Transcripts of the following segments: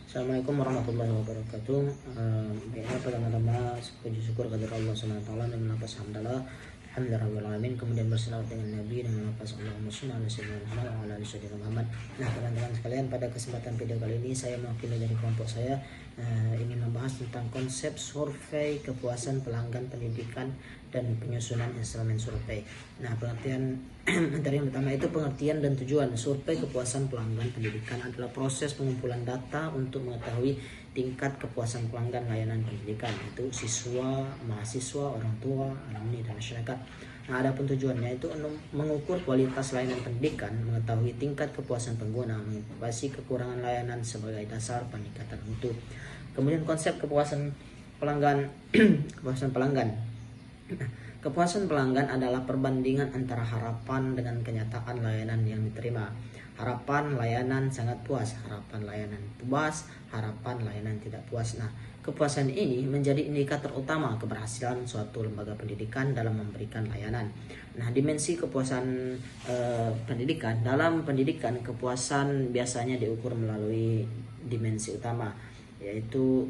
Assalamualaikum warahmatullahi wabarakatuh. Baiklah, pertama-tama puji syukur kepada Allah Subhanahu wa taala dan melafaz hamdalah alhamdulillahirabbil alamin, kemudian berselawat dengan Nabi dan melafaz Allahumma shalli ala sayyidina Muhammad wa ala ali sayyidina Muhammad. Nah, teman-teman sekalian, pada kesempatan video kali ini saya mewakili dari kelompok saya ingin membahas tentang konsep survei kepuasan pelanggan pendidikan dan penyusunan instrumen survei. Nah, pengertian materi yang pertama itu pengertian dan tujuan. Survei kepuasan pelanggan pendidikan adalah proses pengumpulan data untuk mengetahui tingkat kepuasan pelanggan layanan pendidikan, itu siswa, mahasiswa, orang tua, alumni, dan masyarakat. Nah, adapun tujuannya itu mengukur kualitas layanan pendidikan, mengetahui tingkat kepuasan pengguna, mengevaluasi kekurangan layanan sebagai dasar peningkatan mutu. Kemudian konsep kepuasan pelanggan. Kepuasan pelanggan. Kepuasan pelanggan adalah perbandingan antara harapan dengan kenyataan layanan yang diterima. Harapan layanan sangat puas, harapan layanan puas, harapan layanan tidak puas. Nah, kepuasan ini menjadi indikator utama keberhasilan suatu lembaga pendidikan dalam memberikan layanan. Nah, dimensi kepuasan pendidikan. Dalam pendidikan, kepuasan biasanya diukur melalui dimensi utama, yaitu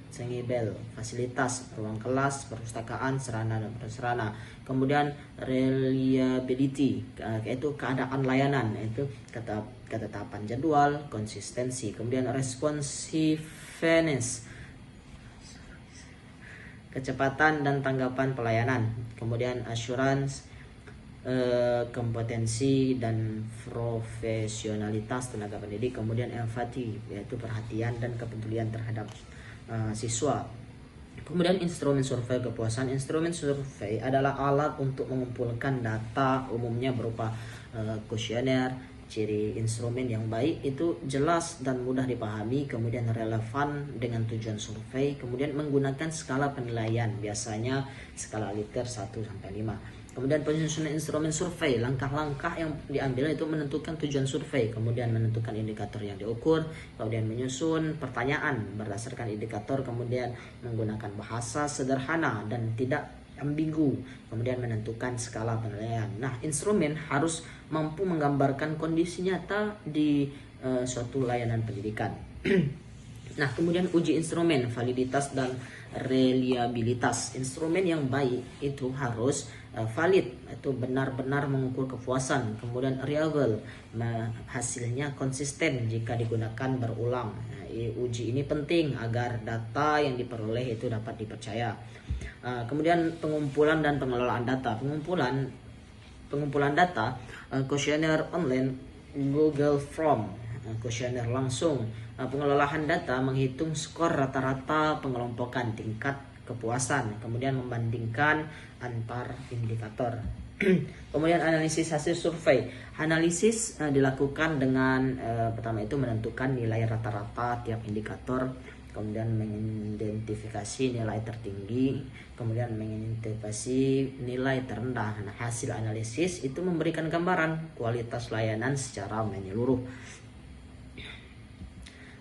Tangibel, fasilitas, ruang kelas, perpustakaan, sarana dan prasarana. Kemudian reliability, yaitu keadaan layanan, yaitu ketetapan jadwal, konsistensi. Kemudian responsiveness, kecepatan dan tanggapan pelayanan. Kemudian assurance, kompetensi dan profesionalitas tenaga pendidik. Kemudian empathy, yaitu perhatian dan kepedulian terhadap siswa. Kemudian instrumen survei kepuasan. Instrumen survei adalah alat untuk mengumpulkan data, umumnya berupa kuesioner. Ciri instrumen yang baik itu jelas dan mudah dipahami, kemudian relevan dengan tujuan survei, kemudian menggunakan skala penilaian, biasanya skala liter 1-5. Kemudian penyusunan instrumen survei, langkah-langkah yang diambil itu menentukan tujuan survei, kemudian menentukan indikator yang diukur, kemudian menyusun pertanyaan berdasarkan indikator, kemudian menggunakan bahasa sederhana dan tidak ambigu, kemudian menentukan skala penilaian. Nah, instrumen harus mampu menggambarkan kondisi nyata di suatu layanan pendidikan. Nah, kemudian uji instrumen, validitas dan reliabilitas. Instrumen yang baik itu harus valid, itu benar-benar mengukur kepuasan. Kemudian reliable, hasilnya konsisten jika digunakan berulang. Nah, uji ini penting agar data yang diperoleh itu dapat dipercaya. Kemudian pengumpulan dan pengelolaan data. Pengumpulan data, kuesioner online, Google Form, kuesioner langsung. Pengelolaan data menghitung skor rata-rata pengelompokan tingkat kepuasan, kemudian membandingkan antar indikator. Kemudian analisis hasil survei. Analisis dilakukan dengan pertama itu menentukan nilai rata-rata tiap indikator, kemudian mengidentifikasi nilai tertinggi, kemudian mengidentifikasi nilai terendah. Nah, hasil analisis itu memberikan gambaran kualitas layanan secara menyeluruh.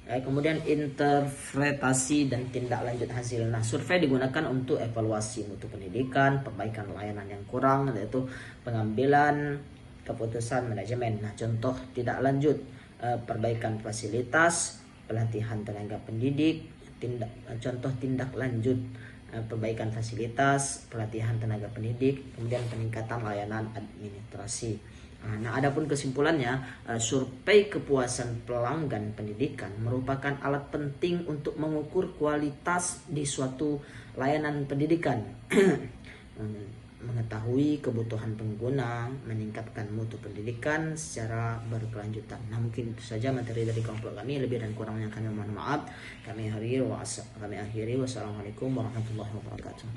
Kemudian interpretasi dan tindak lanjut hasil. Nah, survei digunakan untuk evaluasi mutu pendidikan, perbaikan layanan yang kurang, yaitu pengambilan keputusan manajemen. Nah, contoh tindak lanjut, perbaikan fasilitas, pelatihan tenaga pendidik. Contoh tindak lanjut, perbaikan fasilitas, pelatihan tenaga pendidik, kemudian peningkatan layanan administrasi. Nah, adapun kesimpulannya, survei kepuasan pelanggan pendidikan merupakan alat penting untuk mengukur kualitas di suatu layanan pendidikan, mengetahui kebutuhan pengguna, meningkatkan mutu pendidikan secara berkelanjutan. Nah, mungkin itu saja materi dari kelompok kami. Lebih dan kurangnya kami mohon maaf. Kami akhiri. Wassalamualaikum warahmatullahi wabarakatuh.